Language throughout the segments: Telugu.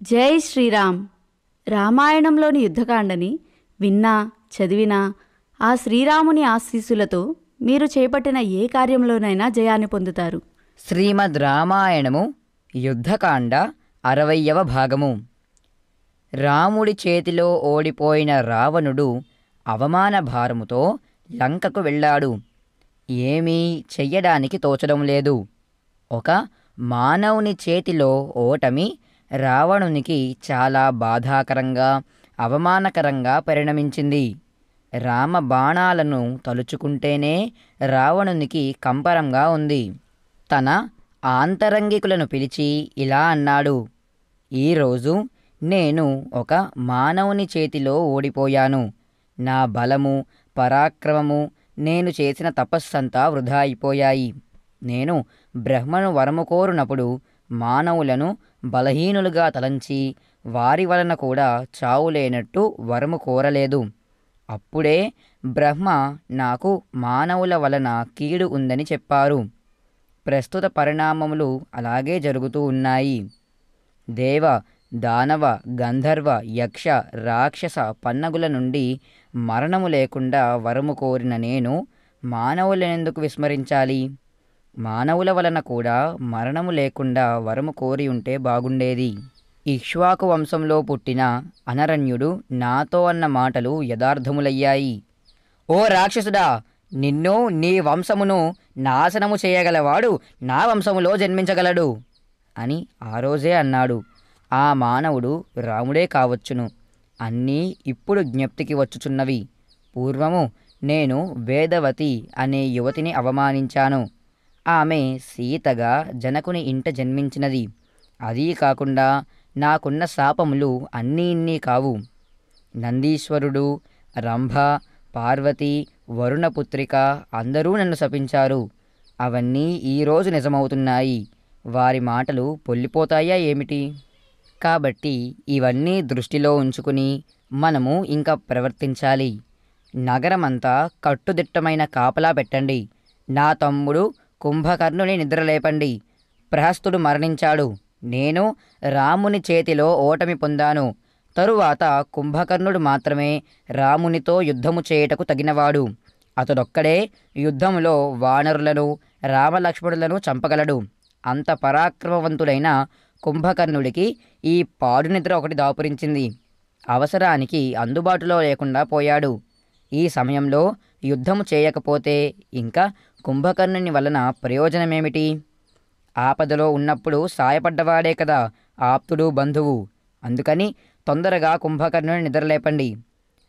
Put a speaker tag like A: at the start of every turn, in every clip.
A: జై శ్రీరామ్. రామాయణంలోని యుద్ధకాండని విన్నా చదివినా ఆ శ్రీరాముని ఆశీస్సులతో మీరు చేపట్టిన ఏ కార్యంలోనైనా జయాన్ని పొందుతారు.
B: శ్రీమద్ రామాయణము యుద్ధకాండ 60వ భాగము. రాముడి చేతిలో ఓడిపోయిన రావణుడు అవమాన భారముతో లంకకు వెళ్ళాడు. ఏమీ చెయ్యడానికి తోచడం లేదు. ఒక మానవుని చేతిలో ఓటమి రావణునికి చాలా బాధాకరంగా అవమానకరంగా పరిణమించింది. రామ బాణాలను తలుచుకుంటేనే రావణునికి కంపరంగా ఉంది. తన ఆంతరంగికులను పిలిచి ఇలా అన్నాడు, ఈరోజు నేను ఒక మానవుని చేతిలో ఓడిపోయాను. నా బలము పరాక్రమము నేను చేసిన తపస్సంతా వృధా అయిపోయాయి. నేను బ్రహ్మను వరము కోరునప్పుడు మానవులను బలహీనులుగా తలంచి వారి వలన కూడా చావులేనట్టు వరము కోరలేదు. అప్పుడే బ్రహ్మ నాకు మానవుల వలన కీడు ఉందని చెప్పారు. ప్రస్తుత పరిణామములు అలాగే జరుగుతూ ఉన్నాయి. దేవ దానవ గంధర్వ యక్ష రాక్షస పన్నగుల నుండి మరణము లేకుండా వరము కోరిన నేను మానవులనెందుకు విస్మరించాలి? మానవుల వలన కూడా మరణము లేకుండా వరము కోరి ఉంటే బాగుండేది. ఇక్ష్వాకు వంశంలో పుట్టిన అనరణ్యుడు నాతో అన్న మాటలు యథార్థములయ్యాయి. ఓ రాక్షసుడా, నిన్ను నీ వంశమును నాశనము చేయగలవాడు నా వంశములో జన్మించగలడు అని ఆ రోజే అన్నాడు. ఆ మానవుడు రాముడే కావచ్చును. అన్నీ ఇప్పుడు జ్ఞప్తికి వచ్చుచున్నవి. పూర్వము నేను వేదవతి అనే యువతిని అవమానించాను. ఆమె సీతగా జనకుని ఇంట జన్మించినది. అదీ కాకుండా నాకున్న శాపములు అన్నీ ఇన్ని కావు. నందీశ్వరుడు, రంభ, పార్వతి, వరుణపుత్రిక అందరూ నన్ను శపించారు. అవన్నీ ఈరోజు నిజమవుతున్నాయి. వారి మాటలు పొల్లిపోతాయా ఏమిటి? కాబట్టి ఇవన్నీ దృష్టిలో ఉంచుకుని మనము ఇంకా ప్రవర్తించాలి. నగరమంతా కట్టుదిట్టమైన కాపలా పెట్టండి. నా తమ్ముడు కుంభకర్ణుని నిద్రలేపండి. ప్రహస్తుడు మరణించాడు. నేను రాముని చేతిలో ఓటమి పొందాను. తరువాత కుంభకర్ణుడు మాత్రమే రామునితో యుద్ధము చేయుటకు తగినవాడు. అతడొక్కడే యుద్ధములో వానరులను రామలక్ష్మణులను చంపగలడు. అంత పరాక్రమవంతుడైన కుంభకర్ణుడికి ఈ పాడు నిద్ర ఒకటి దాపురించింది. అవసరానికి అందుబాటులో లేకుండా పోయాడు. ఈ సమయంలో యుద్ధము చేయకపోతే ఇంకా కుంభకర్ణుని వలన ప్రయోజనమేమిటి? ఆపదలో ఉన్నప్పుడు సాయపడ్డవాడే కదా ఆప్తుడు బంధువు. అందుకని తొందరగా కుంభకర్ణుని నిద్రలేపండి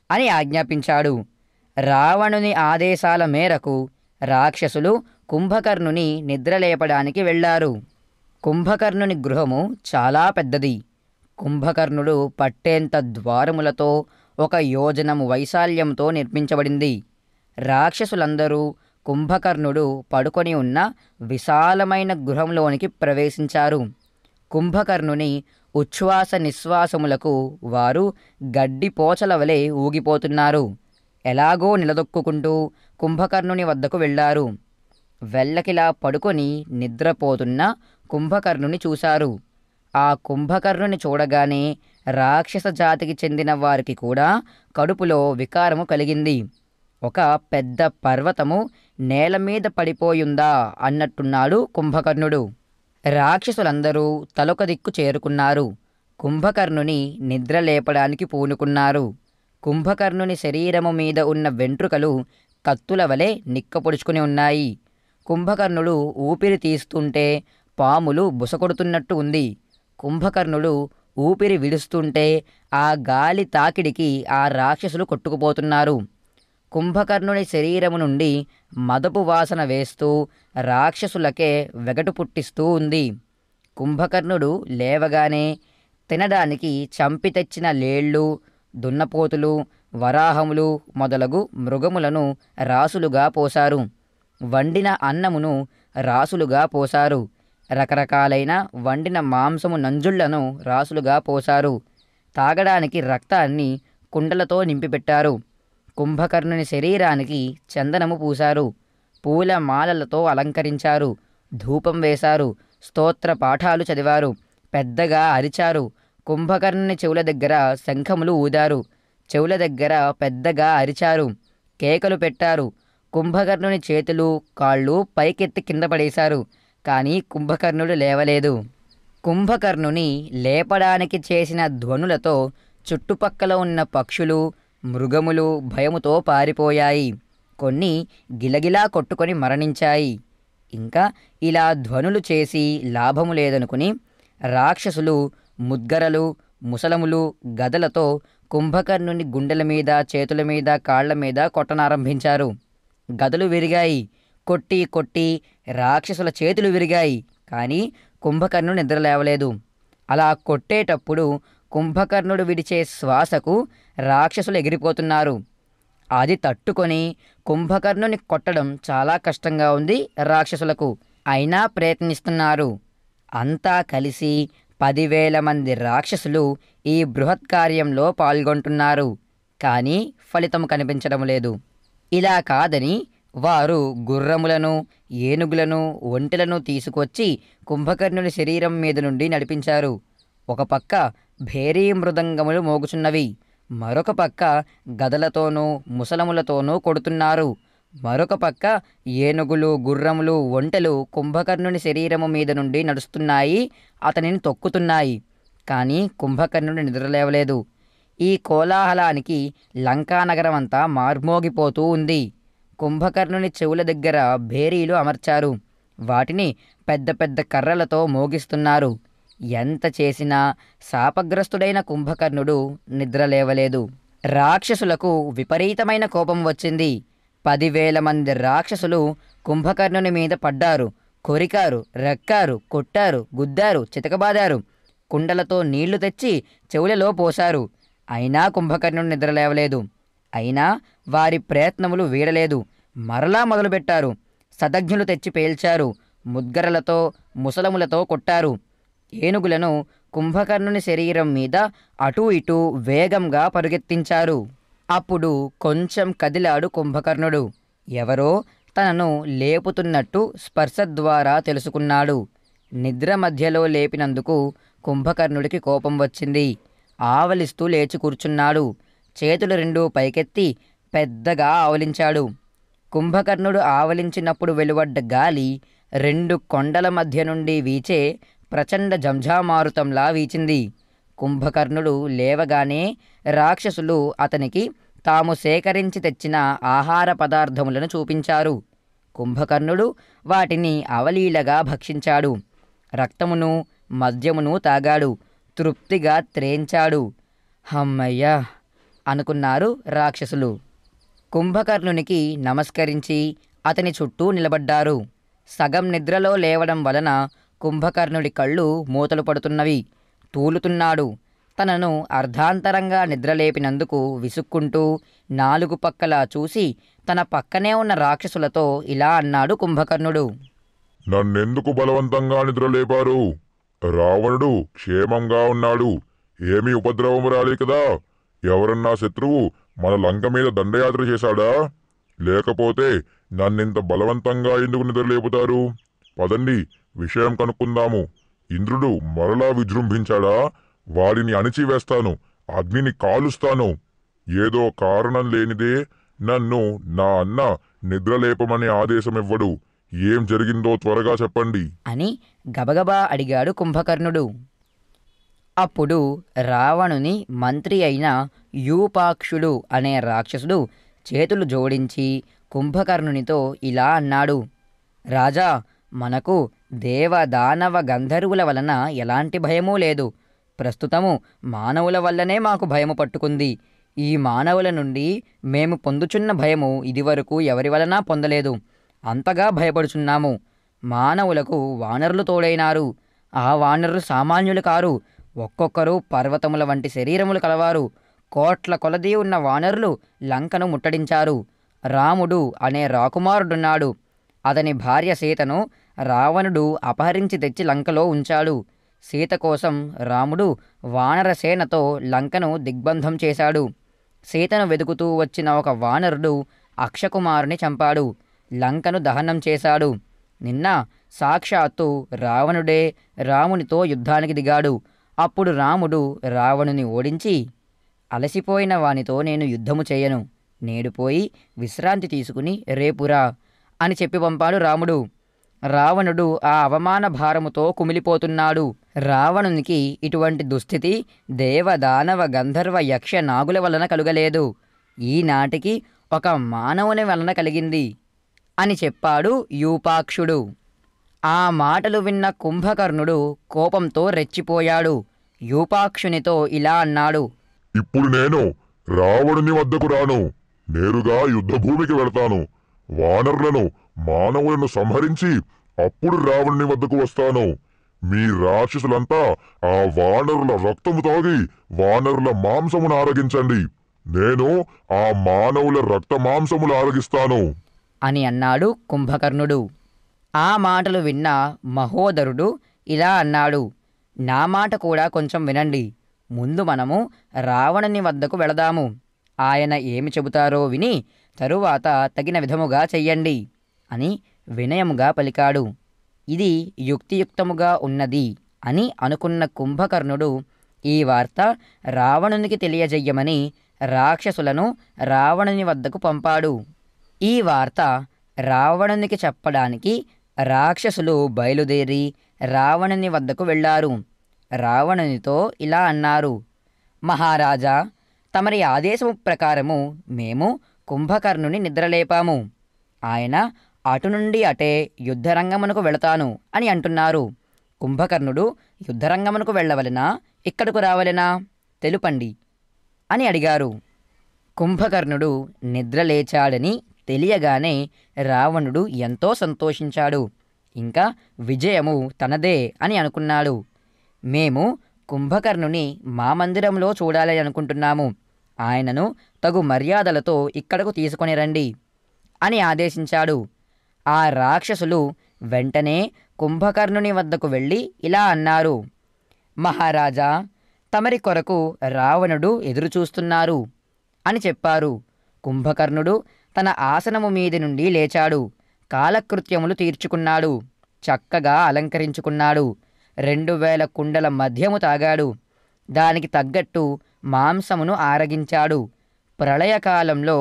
B: అని ఆజ్ఞాపించాడు. రావణుని ఆదేశాల మేరకు రాక్షసులు కుంభకర్ణుని నిద్రలేపడానికి వెళ్ళారు. కుంభకర్ణుని గృహము చాలా పెద్దది. కుంభకర్ణుడు పట్టేంత ద్వారములతో 1 యోజనము వైశాల్యంతో నిర్మించబడింది. రాక్షసులందరూ కుంభకర్ణుడు పడుకొని ఉన్న విశాలమైన గృహంలోనికి ప్రవేశించారు. కుంభకర్ణుని ఉచ్ఛ్వాస నిశ్వాసములకు వారు గడ్డిపోచల వలె ఊగిపోతున్నారు. ఎలాగో నిలదొక్కుంటూ కుంభకర్ణుని వద్దకు వెళ్ళారు. వెల్లకిలా పడుకొని నిద్రపోతున్న కుంభకర్ణుని చూశారు. ఆ కుంభకర్ణుని చూడగానే రాక్షస జాతికి చెందిన వారికి కూడా కడుపులో వికారము కలిగింది. ఒక పెద్ద పర్వతము నేల మీద పడిపోయుందా అన్నట్టున్నాడు కుంభకర్ణుడు. రాక్షసులందరూ తలొక దిక్కు చేరుకున్నారు. కుంభకర్ణుని నిద్ర లేపడానికి పూనుకున్నారు. కుంభకర్ణుని శరీరము మీద ఉన్న వెంట్రుకలు కత్తుల వలె నిక్కపొడుచుకుని ఉన్నాయి. కుంభకర్ణుడు ఊపిరి తీస్తుంటే పాములు బుసకొడుతున్నట్టు ఉంది. కుంభకర్ణుడు ఊపిరి విడుస్తుంటే ఆ గాలి తాకిడికి ఆ రాక్షసులు కొట్టుకుపోతున్నారు. కుంభకర్ణుని శరీరము నుండి మదపు వాసన వేస్తూ రాక్షసులకే వెగటు పుట్టిస్తూ ఉంది. కుంభకర్ణుడు లేవగానే తినడానికి చంపి తెచ్చిన లేళ్ళు, దున్నపోతులు, వరాహములు మొదలగు మృగములను రాసులుగా పోశారు. వండిన అన్నమును రాసులుగా పోశారు. రకరకాలైన వండిన మాంసము నంజుళ్లను రాసులుగా పోశారు. తాగడానికి రక్తాన్ని కుండలతో నింపిపెట్టారు. కుంభకర్ణుని శరీరానికి చందనము పూశారు. పూల మాలలతో అలంకరించారు. ధూపం వేశారు. స్తోత్ర పాఠాలు చదివారు. పెద్దగా అరిచారు. కుంభకర్ణుని చెవుల దగ్గర శంఖములు ఊదారు. చెవుల దగ్గర పెద్దగా అరిచారు, కేకలు పెట్టారు. కుంభకర్ణుని చేతులు కాళ్ళు పైకెత్తి కింద పడేశారు. కానీ కుంభకర్ణుడు లేవలేదు. కుంభకర్ణుని లేపడానికి చేసిన ధ్వనులతో చుట్టుపక్కల ఉన్న పక్షులు, మృగములు భయముతో పారిపోయాయి. కొన్ని గిలగిలా కొట్టుకొని మరణించాయి. ఇంకా ఇలా ధ్వనులు చేసి లాభము లేదనుకుని రాక్షసులు ముద్గరలు, ముసలములు గదలతో కుంభకర్ణుని గుండెల మీద, చేతుల మీద, కాళ్ల మీద కొట్టనారంభించారు. గదలు విరిగాయి. కొట్టి కొట్టి రాక్షసుల చేతులు విరిగాయి. కానీ కుంభకర్ణుడు నిద్రలేవలేదు. అలా కొట్టేటప్పుడు కుంభకర్ణుడు విడిచే శ్వాసకు రాక్షసులు ఎగిరిపోతున్నారు. అది తట్టుకొని కుంభకర్ణుని కొట్టడం చాలా కష్టంగా ఉంది రాక్షసులకు. అయినా ప్రయత్నిస్తున్నారు. అంతా కలిసి 10,000 మంది రాక్షసులు ఈ బృహత్కార్యంలో పాల్గొంటున్నారు. కానీ ఫలితం కనిపించడం లేదు. ఇలా కాదని వారు గుర్రములను, ఏనుగులను, ఒంటెలను తీసుకొచ్చి కుంభకర్ణుని శరీరం మీద నుండి నడిపించారు. ఒక పక్క భేరీ మృదంగములు మోగుచున్నవి. మరొక పక్క గదలతోనూ ముసలములతోనూ కొడుతున్నారు. మరొక పక్క ఏనుగులు, గుర్రములు, ఒంటెలు కుంభకర్ణుని శరీరము మీద నుండి నడుస్తున్నాయి, అతనిని తొక్కుతున్నాయి. కానీ కుంభకర్ణుడు నిద్రలేవలేదు. ఈ కోలాహలానికి లంకానగరం అంతా మార్మోగిపోతూ ఉంది. కుంభకర్ణుని చెవుల దగ్గర భేరీలు అమర్చారు. వాటిని పెద్ద పెద్ద కర్రలతో మోగిస్తున్నారు. ఎంత చేసినా శాపగ్రస్తుడైన కుంభకర్ణుడు నిద్రలేవలేదు. రాక్షసులకు విపరీతమైన కోపం వచ్చింది. 10,000 మంది రాక్షసులు కుంభకర్ణుని మీద పడ్డారు, కొరికారు, రెక్కారు, కొట్టారు, గుద్దారు, చితకబాదారు. కుండలతో నీళ్లు తెచ్చి చెవులలో పోశారు. అయినా కుంభకర్ణుడు నిద్రలేవలేదు. అయినా వారి ప్రయత్నములు వీడలేదు. మరలా మొదలుపెట్టారు. సదగ్నులు తెచ్చి పేల్చారు. ముద్గరలతో, ముసలములతో కొట్టారు. ఏనుగులను కుంభకర్ణుని శరీరం మీద అటూ ఇటూ వేగంగా పరుగెత్తించారు. అప్పుడు కొంచెం కదిలాడు కుంభకర్ణుడు. ఎవరో తనను లేపుతున్నట్టు స్పర్శ ద్వారా తెలుసుకున్నాడు. నిద్ర మధ్యలో లేపినందుకు కుంభకర్ణుడికి కోపం వచ్చింది. ఆవలిస్తూ లేచి కూర్చున్నాడు. చేతులు రెండూ పైకెత్తి పెద్దగా ఆవలించాడు. కుంభకర్ణుడు ఆవలించినప్పుడు వెలువడ్డ గాలి 2 కొండల మధ్య నుండి వీచే ప్రచండ జంఝామారుతంలా వీచింది. కుంభకర్ణుడు లేవగానే రాక్షసులు అతనికి తాము సేకరించి తెచ్చిన ఆహార పదార్థములను చూపించారు. కుంభకర్ణుడు వాటిని అవలీలగా భక్షించాడు. రక్తమును, మద్యమును తాగాడు. తృప్తిగా త్రేంచాడు. హమ్మయ్యా అనుకున్నారు రాక్షసులు. కుంభకర్ణునికి నమస్కరించి అతని చుట్టూ నిలబడ్డారు. సగం నిద్రలో లేవడం వలన కుంభకర్ణుడి కళ్ళు మూతలు పడుతున్నవి. తూలుతున్నాడు. తనను అర్ధాంతరంగా నిద్రలేపినందుకు విసుక్కుంటూ 4 పక్కలా చూసి తన పక్కనే ఉన్న రాక్షసులతో ఇలా అన్నాడు కుంభకర్ణుడు.
C: నన్నెందుకు బలవంతంగా నిద్రలేపారు? రావణుడు క్షేమంగా ఉన్నాడు. ఏమీ ఉపద్రవం రాలే కదా? ఎవరన్నా శత్రువు మన లంక మీద దండయాత్ర చేశాడా? లేకపోతే నన్నింత బలవంతంగా ఎందుకు నిద్రలేపుతారు? పదండి, విషయం కనుక్కుందాము. ఇంద్రుడు మరలా విజృంభించాడా? వాడిని అణిచివేస్తాను, అగ్నిని కాలుస్తాను. ఏదో కారణం లేనిదే నన్ను నా అన్న నిద్రలేపమని ఆదేశమివ్వడు. ఏం జరిగిందో త్వరగా చెప్పండి
B: అని గబగబా అడిగాడు కుంభకర్ణుడు. అప్పుడు రావణుని మంత్రి అయిన యూపాక్షుడు అనే రాక్షసుడు చేతులు జోడించి కుంభకర్ణునితో ఇలా అన్నాడు. రాజా, మనకు దేవ, దానవ, గంధర్వుల వలన ఎలాంటి భయమూ లేదు. ప్రస్తుతము మానవుల వల్లనే మాకు భయము పట్టుకుంది. ఈ మానవుల నుండి మేము పొందుచున్న భయము ఇదివరకు ఎవరి వలన పొందలేదు. అంతగా భయపడుచున్నాము. మానవులకు వానరులు తోడైనారు. ఆ వానరులు సామాన్యులు కారు. ఒక్కొక్కరు పర్వతముల వంటి శరీరములు కలవారు. కోట్ల కొలది ఉన్న వానరులు లంకను ముట్టడించారు. రాముడు అనే రాకుమారుడున్నాడు. అతని భార్య సీతను రావణుడు అపహరించి తెచ్చి లంకలో ఉంచాడు. సీత కోసం రాముడు వానరసేనతో లంకను దిగ్బంధం చేశాడు. సీతను వెతుకుతూ వచ్చిన ఒక వానరుడు అక్షకుమారుని చంపాడు. లంకను దహనం చేశాడు. నిన్న సాక్షాత్తు రావణుడే రామునితో యుద్ధానికి దిగాడు. అప్పుడు రాముడు రావణుని ఓడించి, అలసిపోయిన వానితో నేను యుద్ధము చేయను, నేడు పోయి విశ్రాంతి తీసుకుని రేపురా అని చెప్పి పంపాడు రాముడు. రావణుడు ఆ అవమాన భారముతో కుమిలిపోతున్నాడు. రావణునికి ఇటువంటి దుస్థితి దేవదానవ గంధర్వ యక్ష నాగుల వలన కలుగలేదు, ఈనాటికి ఒక మానవుని వలన కలిగింది అని చెప్పాడు యూపాక్షుడు. ఆ మాటలు విన్న కుంభకర్ణుడు కోపంతో రెచ్చిపోయాడు. యూపాక్షునితో ఇలా అన్నాడు,
C: ఇప్పుడు నేను రావణుని వద్దకు రాను, నేరుగా యుద్ధభూమికి వెళతాను. వానరులను మానవులను సంహరించి అప్పుడు రావణుని వద్దకు వస్తాను. మీ రాక్షసులంతా ఆ వానరుల రక్తము తాగి వానరుల మాంసమును ఆరగించండి, నేను ఆ మానవుల రక్త మాంసములు ఆరగిస్తాను
B: అని అన్నాడు కుంభకర్ణుడు. ఆ మాటలు విన్న మహోదరుడు ఇలా అన్నాడు, నా మాట కూడా కొంచెం వినండి. ముందు మనము రావణుని వద్దకు వెళదాము. ఆయన ఏమి చెబుతారో విని తరువాత తగిన విధముగా చెయ్యండి అని వినయముగా పలికాడు. ఇది యుక్తియుక్తముగా ఉన్నది అని అనుకున్న కుంభకర్ణుడు ఈ వార్త రావణునికి తెలియజెయ్యమని రాక్షసులను రావణుని వద్దకు పంపాడు. ఈ వార్త రావణునికి చెప్పడానికి రాక్షసులు బయలుదేరి రావణుని వద్దకు వెళ్ళారు. రావణునితో ఇలా అన్నారు, మహారాజా, తమరి ఆదేశము ప్రకారము మేము కుంభకర్ణుని నిద్రలేపాము. ఆయన అటు నుండి అటే యుద్ధరంగమునకు వెళతాను అని అంటున్నారు. కుంభకర్ణుడు యుద్ధరంగమునకు వెళ్ళవలెనా, ఇక్కడకు రావలెనా, తెలుపండి అని అడిగారు. కుంభకర్ణుడు నిద్రలేచాడని తెలియగానే రావణుడు ఎంతో సంతోషించాడు. ఇంకా విజయము తనదే అని అనుకున్నాడు. మేము కుంభకర్ణుని మా మందిరంలో చూడాలని అనుకుంటున్నాము, ఆయనను తగు మర్యాదలతో ఇక్కడకు తీసుకొని రండి అని ఆదేశించాడు. ఆ రాక్షసులు వెంటనే కుంభకర్ణుని వద్దకు వెళ్ళి ఇలా అన్నారు, మహారాజా, తమరి కొరకు రావణుడు ఎదురుచూస్తున్నారు అని చెప్పారు. కుంభకర్ణుడు తన ఆసనము మీది నుండి లేచాడు. కాలకృత్యములు తీర్చుకున్నాడు. చక్కగా అలంకరించుకున్నాడు. 2000 కుండల మద్యము తాగాడు. దానికి తగ్గట్టు మాంసమును ఆరగించాడు. ప్రళయకాలంలో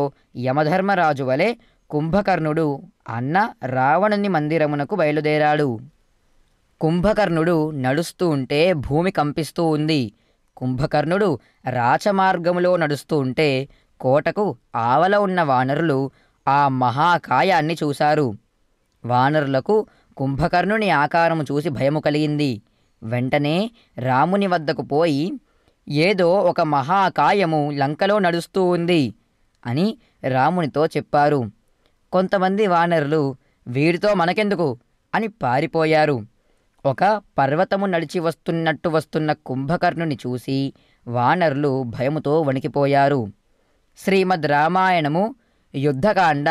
B: యమధర్మరాజు వలె కుంభకర్ణుడు అన్న రావణుని మందిరమునకు బయలుదేరాడు. కుంభకర్ణుడు నడుస్తూ ఉంటే భూమి కంపిస్తూ ఉంది. కుంభకర్ణుడు రాచమార్గములో నడుస్తూ ఉంటే కోటకు ఆవల ఉన్న వానరులు ఆ మహాకాయాన్ని చూశారు. వానరులకు కుంభకర్ణుని ఆకారము చూసి భయము కలిగింది. వెంటనే రాముని వద్దకు పోయి, ఏదో ఒక మహాకాయము లంకలో నడుస్తూ ఉంది అని రామునితో చెప్పారు. కొంతమంది వానరులు వీడితో మనకెందుకు అని పారిపోయారు. ఒక పర్వతము నడిచి వస్తున్న కుంభకర్ణుని చూసి వానరులు భయముతో వణికిపోయారు. శ్రీమద్ రామాయణము యుద్ధకాండ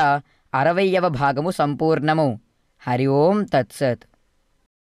B: 60వ భాగము సంపూర్ణము. హరి ఓం తత్సత్.